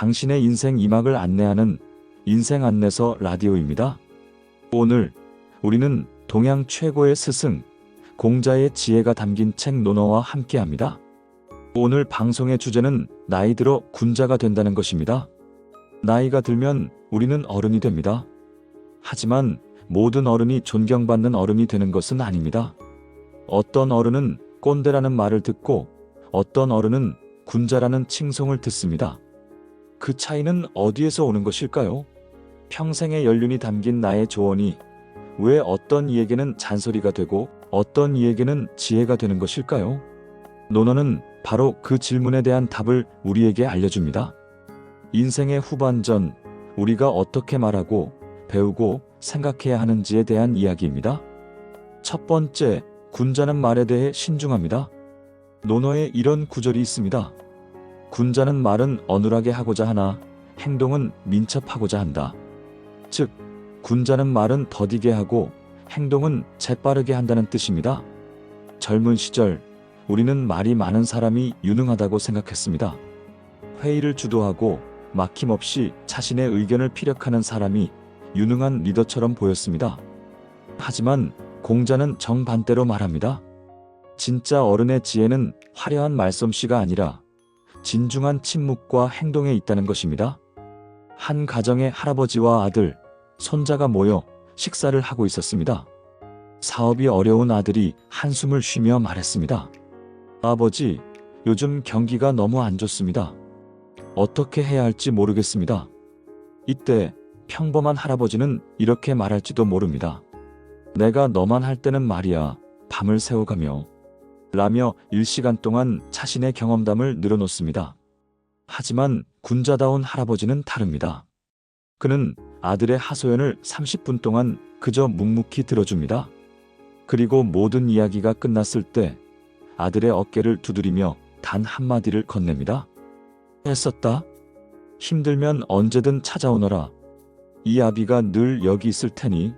당신의 인생 2막을 안내하는 인생 안내서 라디오입니다. 오늘 우리는 동양 최고의 스승, 공자의 지혜가 담긴 책 논어와 함께합니다. 오늘 방송의 주제는 나이 들어 군자가 된다는 것입니다. 나이가 들면 우리는 어른이 됩니다. 하지만 모든 어른이 존경받는 어른이 되는 것은 아닙니다. 어떤 어른은 꼰대라는 말을 듣고 어떤 어른은 군자라는 칭송을 듣습니다. 그 차이는 어디에서 오는 것일까요? 평생의 연륜이 담긴 나의 조언이 왜 어떤 이에게는 잔소리가 되고 어떤 이에게는 지혜가 되는 것일까요? 논어는 바로 그 질문에 대한 답을 우리에게 알려줍니다. 인생의 후반전, 우리가 어떻게 말하고 배우고 생각해야 하는지에 대한 이야기입니다. 첫 번째, 군자는 말에 대해 신중합니다. 논어에 이런 구절이 있습니다. 군자는 말은 어눌하게 하고자 하나 행동은 민첩하고자 한다. 즉, 군자는 말은 더디게 하고 행동은 재빠르게 한다는 뜻입니다. 젊은 시절 우리는 말이 많은 사람이 유능하다고 생각했습니다. 회의를 주도하고 막힘없이 자신의 의견을 피력하는 사람이 유능한 리더처럼 보였습니다. 하지만 공자는 정반대로 말합니다. 진짜 어른의 지혜는 화려한 말솜씨가 아니라 진중한 침묵과 행동에 있다는 것입니다. 한 가정의 할아버지와 아들, 손자가 모여 식사를 하고 있었습니다. 사업이 어려운 아들이 한숨을 쉬며 말했습니다. 아버지, 요즘 경기가 너무 안 좋습니다. 어떻게 해야 할지 모르겠습니다. 이때 평범한 할아버지는 이렇게 말할지도 모릅니다. 내가 너만 할 때는 말이야, 밤을 새워가며 라며 1시간 동안 자신의 경험담을 늘어놓습니다. 하지만 군자다운 할아버지는 다릅니다. 그는 아들의 하소연을 30분 동안 그저 묵묵히 들어줍니다. 그리고 모든 이야기가 끝났을 때 아들의 어깨를 두드리며 단 한마디를 건넵니다. 애썼다. 힘들면 언제든 찾아오너라. 이 아비가 늘 여기 있을 테니.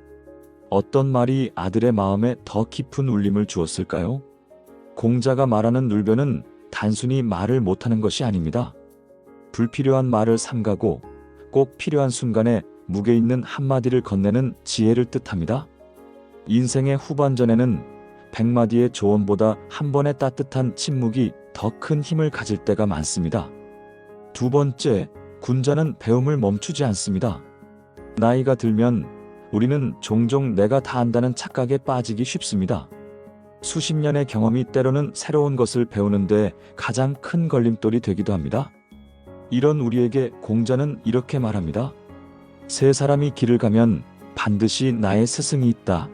어떤 말이 아들의 마음에 더 깊은 울림을 주었을까요? 공자가 말하는 눌변은 단순히 말을 못하는 것이 아닙니다. 불필요한 말을 삼가고 꼭 필요한 순간에 무게 있는 한마디를 건네는 지혜를 뜻합니다. 인생의 후반전에는 100마디의 조언보다 한 번의 따뜻한 침묵이 더 큰 힘을 가질 때가 많습니다. 두 번째, 군자는 배움을 멈추지 않습니다. 나이가 들면 우리는 종종 내가 다 안다는 착각에 빠지기 쉽습니다. 수십 년의 경험이 때로는 새로운 것을 배우는데 가장 큰 걸림돌이 되기도 합니다. 이런 우리에게 공자는 이렇게 말합니다. 세 사람이 길을 가면 반드시 나의 스승이 있다.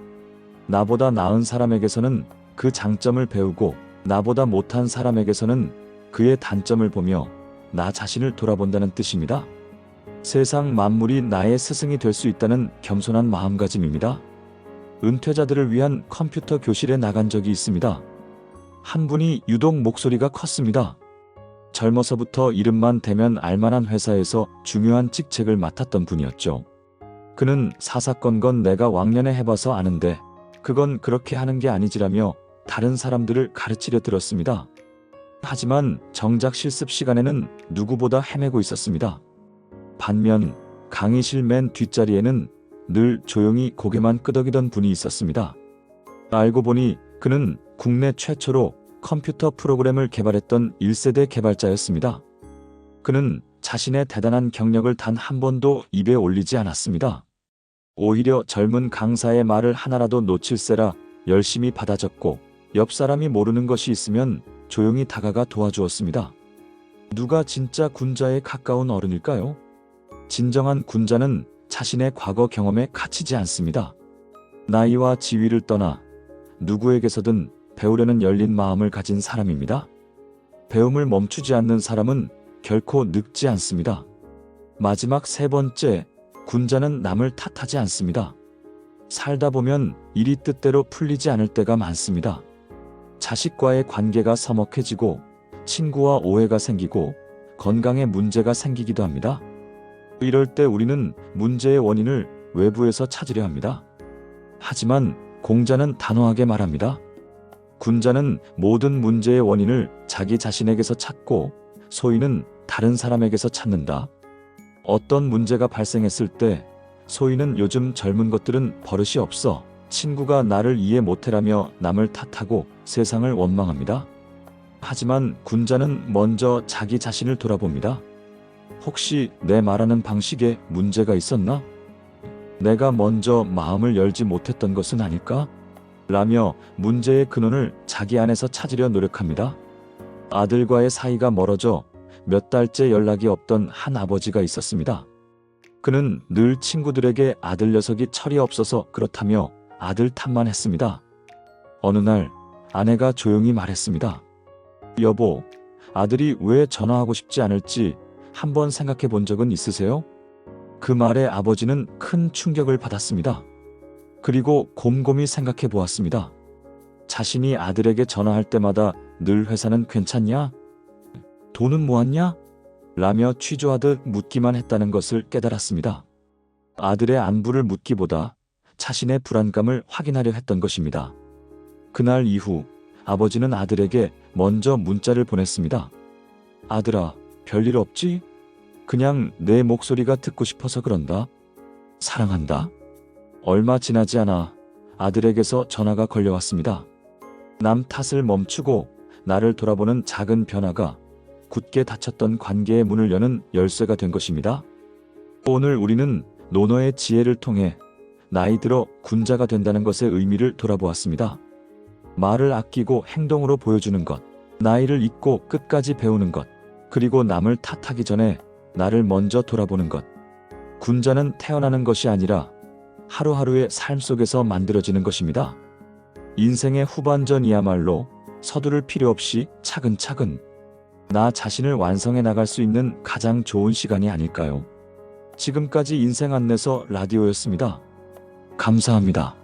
나보다 나은 사람에게서는 그 장점을 배우고 나보다 못한 사람에게서는 그의 단점을 보며 나 자신을 돌아본다는 뜻입니다. 세상 만물이 나의 스승이 될 수 있다는 겸손한 마음가짐입니다. 은퇴자들을 위한 컴퓨터 교실에 나간 적이 있습니다. 한 분이 유독 목소리가 컸습니다. 젊어서부터 이름만 대면 알만한 회사에서 중요한 직책을 맡았던 분이었죠. 그는 사사건건 내가 왕년에 해봐서 아는데 그건 그렇게 하는 게 아니지라며 다른 사람들을 가르치려 들었습니다. 하지만 정작 실습 시간에는 누구보다 헤매고 있었습니다. 반면 강의실 맨 뒷자리에는 늘 조용히 고개만 끄덕이던 분이 있었습니다. 알고 보니 그는 국내 최초로 컴퓨터 프로그램을 개발했던 1세대 개발자였습니다. 그는 자신의 대단한 경력을 단 한 번도 입에 올리지 않았습니다. 오히려 젊은 강사의 말을 하나라도 놓칠세라 열심히 받아 적고 옆 사람이 모르는 것이 있으면 조용히 다가가 도와주었습니다. 누가 진짜 군자에 가까운 어른일까요? 진정한 군자는 자신의 과거 경험에 갇히지 않습니다. 나이와 지위를 떠나 누구에게서든 배우려는 열린 마음을 가진 사람입니다. 배움을 멈추지 않는 사람은 결코 늙지 않습니다. 마지막 세 번째, 군자는 남을 탓하지 않습니다. 살다 보면 일이 뜻대로 풀리지 않을 때가 많습니다. 자식과의 관계가 서먹해지고 친구와 오해가 생기고 건강에 문제가 생기기도 합니다. 이럴 때 우리는 문제의 원인을 외부에서 찾으려 합니다. 하지만 공자는 단호하게 말합니다. 군자는 모든 문제의 원인을 자기 자신에게서 찾고 소인은 다른 사람에게서 찾는다. 어떤 문제가 발생했을 때 소희는 요즘 젊은 것들은 버릇이 없어 친구가 나를 이해 못해라며 남을 탓하고 세상을 원망합니다. 하지만 군자는 먼저 자기 자신을 돌아봅니다. 혹시 내 말하는 방식에 문제가 있었나? 내가 먼저 마음을 열지 못했던 것은 아닐까? 라며 문제의 근원을 자기 안에서 찾으려 노력합니다. 아들과의 사이가 멀어져 몇 달째 연락이 없던 한 아버지가 있었습니다. 그는 늘 친구들에게 아들 녀석이 철이 없어서 그렇다며 아들 탓만 했습니다. 어느 날 아내가 조용히 말했습니다. 여보, 아들이 왜 전화하고 싶지 않을지 한번 생각해 본 적은 있으세요? 그 말에 아버지는 큰 충격을 받았습니다. 그리고 곰곰이 생각해 보았습니다. 자신이 아들에게 전화할 때마다 늘 회사는 괜찮냐? 돈은 모았냐? 라며 취조하듯 묻기만 했다는 것을 깨달았습니다. 아들의 안부를 묻기보다 자신의 불안감을 확인하려 했던 것입니다. 그날 이후 아버지는 아들에게 먼저 문자를 보냈습니다. 아들아, 별일 없지? 그냥 내 목소리가 듣고 싶어서 그런다. 사랑한다. 얼마 지나지 않아 아들에게서 전화가 걸려왔습니다. 남 탓을 멈추고 나를 돌아보는 작은 변화가 굳게 닫혔던 관계의 문을 여는 열쇠가 된 것입니다. 오늘 우리는 논어의 지혜를 통해 나이 들어 군자가 된다는 것의 의미를 돌아보았습니다. 말을 아끼고 행동으로 보여주는 것, 나이를 잊고 끝까지 배우는 것, 그리고 남을 탓하기 전에 나를 먼저 돌아보는 것. 군자는 태어나는 것이 아니라 하루하루의 삶 속에서 만들어지는 것입니다. 인생의 후반전이야말로 서두를 필요 없이 차근차근 나 자신을 완성해 나갈 수 있는 가장 좋은 시간이 아닐까요? 지금까지 인생 안내서 라디오였습니다. 감사합니다.